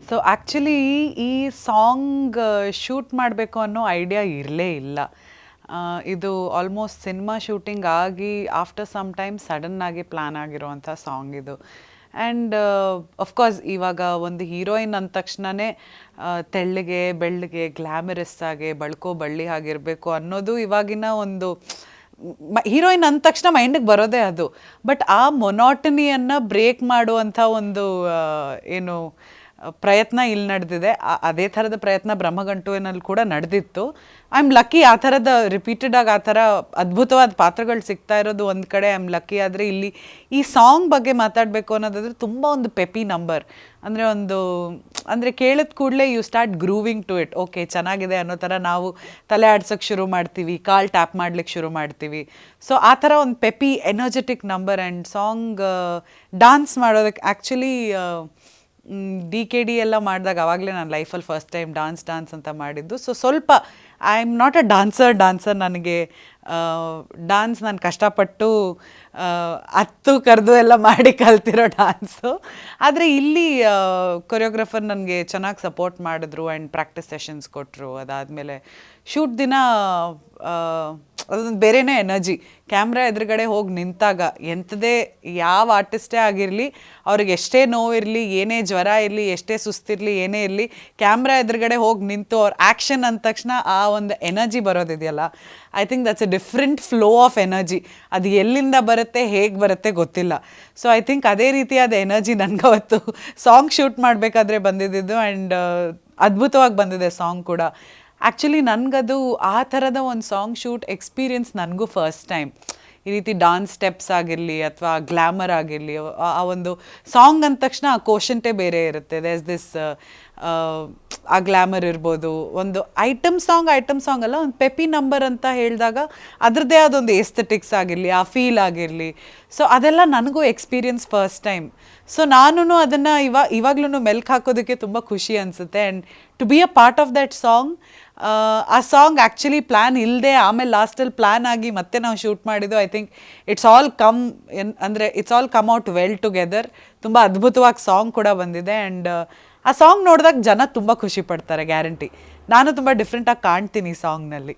So actually ಈ song shoot ಮಾಡಬೇಕು ಅನ್ನೋ ಐಡಿಯಾ ಇರಲೇ ಇಲ್ಲ. ಇದು ಆಲ್ಮೋಸ್ಟ್ ಸಿನಿಮಾ ಶೂಟಿಂಗ್ ಆಗಿ ಆಫ್ಟರ್ ಸಮ್ ಟೈಮ್ ಸಡನ್ನಾಗಿ ಪ್ಲ್ಯಾನ್ ಆಗಿರುವಂಥ ಸಾಂಗ್ ಇದು. ಆ್ಯಂಡ್ ಅಫ್ಕೋರ್ಸ್ ಇವಾಗ ಒಂದು ಹೀರೋಯಿನ್ ಅಂದ ತಕ್ಷಣವೇ ತೆಳ್ಳಗೆ ಬೆಳ್ಳಗೆ ಗ್ಲ್ಯಾಮರಸ್ ಆಗಿ ಬಳ್ಕೋ ಬಳ್ಳಿ ಆಗಿರಬೇಕು ಅನ್ನೋದು ಇವಾಗಿನ ಒಂದು ಹೀರೋಯಿನ್ ಅಂದ ತಕ್ಷಣ ಮೈಂಡಿಗೆ ಬರೋದೇ ಅದು. ಬಟ್ ಆ ಮೊನಾಟನಿಯನ್ನು ಬ್ರೇಕ್ ಮಾಡುವಂಥ ಒಂದು ಏನು ಪ್ರಯತ್ನ ಇಲ್ಲಿ ನಡೆದಿದೆ. ಅದೇ ಥರದ ಪ್ರಯತ್ನ ಬ್ರಹ್ಮಗಂಟುವಿನಲ್ಲಿ ಕೂಡ ನಡೆದಿತ್ತು. ಐ ಆಮ್ ಲಕ್ಕಿ ಆ ಥರದ ರಿಪೀಟೆಡ್ ಆಗಿ ಆ ಥರ ಅದ್ಭುತವಾದ ಪಾತ್ರಗಳು ಸಿಗ್ತಾ ಇರೋದು ಒಂದು ಕಡೆ ಐ ಆಮ್ ಲಕ್ಕಿ. ಆದರೆ ಇಲ್ಲಿ ಈ ಸಾಂಗ್ ಬಗ್ಗೆ ಮಾತಾಡಬೇಕು ಅನ್ನೋದಾದರೆ ತುಂಬ ಒಂದು ಪೆಪಿ ನಂಬರ್. ಅಂದರೆ ಕೇಳಿದ ಕೂಡಲೇ you start grooving to it. Okay, ಚೆನ್ನಾಗಿದೆ ಅನ್ನೋ ಥರ ನಾವು ತಲೆ ಆಡ್ಸೋಕ್ಕೆ ಶುರು ಮಾಡ್ತೀವಿ, ಕಾಲ್ ಟ್ಯಾಪ್ ಮಾಡ್ಲಿಕ್ಕೆ ಶುರು ಮಾಡ್ತೀವಿ. ಸೊ ಆ ಥರ ಒಂದು peppy energetic number. And song dance ಮಾಡೋದಕ್ಕೆ ಆ್ಯಕ್ಚುಲಿ DKD ಎಲ್ಲ ಮಾಡಿದಾಗ ಆವಾಗಲೇ ನಾನು ಲೈಫಲ್ಲಿ ಫಸ್ಟ್ ಟೈಮ್ ಡಾನ್ಸ್ ಅಂತ ಮಾಡಿದ್ದು. ಸೊ ಸ್ವಲ್ಪ I am not a dancer. ನನಗೆ ಡಾನ್ಸ್ ನಾನು ಕಷ್ಟಪಟ್ಟು ಹತ್ತು ಕರೆದು ಎಲ್ಲ ಮಾಡಿ ಕಲ್ತಿರೋ ಡಾನ್ಸು. ಆದರೆ ಇಲ್ಲಿ ಕೊರಿಯೋಗ್ರಾಫರ್ ನನಗೆ ಚೆನ್ನಾಗಿ ಸಪೋರ್ಟ್ ಮಾಡಿದ್ರು ಆ್ಯಂಡ್ ಪ್ರಾಕ್ಟೀಸ್ ಸೆಷನ್ಸ್ ಕೊಟ್ಟರು. ಅದಾದಮೇಲೆ ಶೂಟ್ ದಿನ ಅದೊಂದು ಬೇರೆಯೇ ಎನರ್ಜಿ. ಕ್ಯಾಮ್ರಾ ಎದುರುಗಡೆ ಹೋಗಿ ನಿಂತಾಗ ಎಂಥದೇ ಯಾವ ಆರ್ಟಿಸ್ಟೇ ಆಗಿರಲಿ, ಅವ್ರಿಗೆ ಎಷ್ಟೇ ನೋವಿರಲಿ, ಏನೇ ಜ್ವರ ಇರಲಿ, ಎಷ್ಟೇ ಸುಸ್ತಿರಲಿ, ಏನೇ ಇರಲಿ, ಕ್ಯಾಮ್ರಾ ಎದುರುಗಡೆ ಹೋಗಿ ನಿಂತು ಅವ್ರ ಆ್ಯಕ್ಷನ್ ಅಂದ ತಕ್ಷಣ ಆ ಒಂದು ಎನರ್ಜಿ ಬರೋದಿದೆಯಲ್ಲ, I think that's a different flow of energy. ಅದು ಎಲ್ಲಿಂದ ಬರುತ್ತೆ, ಹೇಗೆ ಬರುತ್ತೆ ಗೊತ್ತಿಲ್ಲ. ಸೊ ಐ ಥಿಂಕ್ ಅದೇ ರೀತಿಯಾದ ಎನರ್ಜಿ ನನಗವತ್ತು ಸಾಂಗ್ ಶೂಟ್ ಮಾಡಬೇಕಾದ್ರೆ ಬಂದಿದ್ದು. ಆ್ಯಂಡ್ ಅದ್ಭುತವಾಗಿ ಬಂದಿದೆ ಸಾಂಗ್ ಕೂಡ. ಆ್ಯಕ್ಚುಲಿ ನನಗದು ಆ ಥರದ ಒಂದು ಸಾಂಗ್ ಶೂಟ್ ಎಕ್ಸ್ಪೀರಿಯನ್ಸ್ ನನಗೂ ಫಸ್ಟ್ ಟೈಮ್. ಈ ರೀತಿ ಡಾನ್ಸ್ ಸ್ಟೆಪ್ಸ್ ಆಗಿರಲಿ ಅಥವಾ ಗ್ಲ್ಯಾಮರ್ ಆಗಿರಲಿ, ಆ ಒಂದು ಸಾಂಗ್ ಅಂದ ತಕ್ಷಣ ಆ ಕೋಶಂಟೇ ಬೇರೆ ಇರುತ್ತೆ. ದೇರ್ ಇಸ್ ದಿಸ್ ಆ ಗ್ಲ್ಯಾಮರ್ ಇರ್ಬೋದು. ಒಂದು ಐಟಮ್ ಸಾಂಗ್ ಅಲ್ಲ, ಒಂದು ಪೆಪಿ ನಂಬರ್ ಅಂತ ಹೇಳಿದಾಗ ಅದರದ್ದೇ ಅದೊಂದು ಎಸ್ಥೆಟಿಕ್ಸ್ ಆಗಿರಲಿ, ಆ ಫೀಲ್ ಆಗಿರಲಿ. ಸೊ ಅದೆಲ್ಲ ನನಗೂ ಎಕ್ಸ್ಪೀರಿಯನ್ಸ್ ಫಸ್ಟ್ ಟೈಮ್. ಸೊ ನಾನು ಅದನ್ನು ಇವಾಗ್ಲೂ ಮೆಲ್ಕ್ ಹಾಕೋದಕ್ಕೆ ತುಂಬ ಖುಷಿ ಅನಿಸುತ್ತೆ. And to be a part of that song. ಆ ಸಾಂಗ್ ಆ್ಯಕ್ಚುಲಿ ಪ್ಲ್ಯಾನ್ ಇಲ್ಲದೆ ಆಮೇಲೆ ಲಾಸ್ಟಲ್ಲಿ ಪ್ಲ್ಯಾನ್ ಆಗಿ ಮತ್ತೆ ನಾವು ಶೂಟ್ ಮಾಡಿದ್ದು. I think it's all come out well together. ತುಂಬ ಅದ್ಭುತವಾಗಿ ಸಾಂಗ್ ಕೂಡ ಬಂದಿದೆ. ಆ್ಯಂಡ್ ಆ ಸಾಂಗ್ ನೋಡಿದಾಗ ಜನ ತುಂಬ ಖುಷಿ ಪಡ್ತಾರೆ, ಗ್ಯಾರಂಟಿ. ನಾನು ತುಂಬ ಡಿಫ್ರೆಂಟಾಗಿ ಕಾಣ್ತೀನಿ ಈ ಸಾಂಗ್ನಲ್ಲಿ.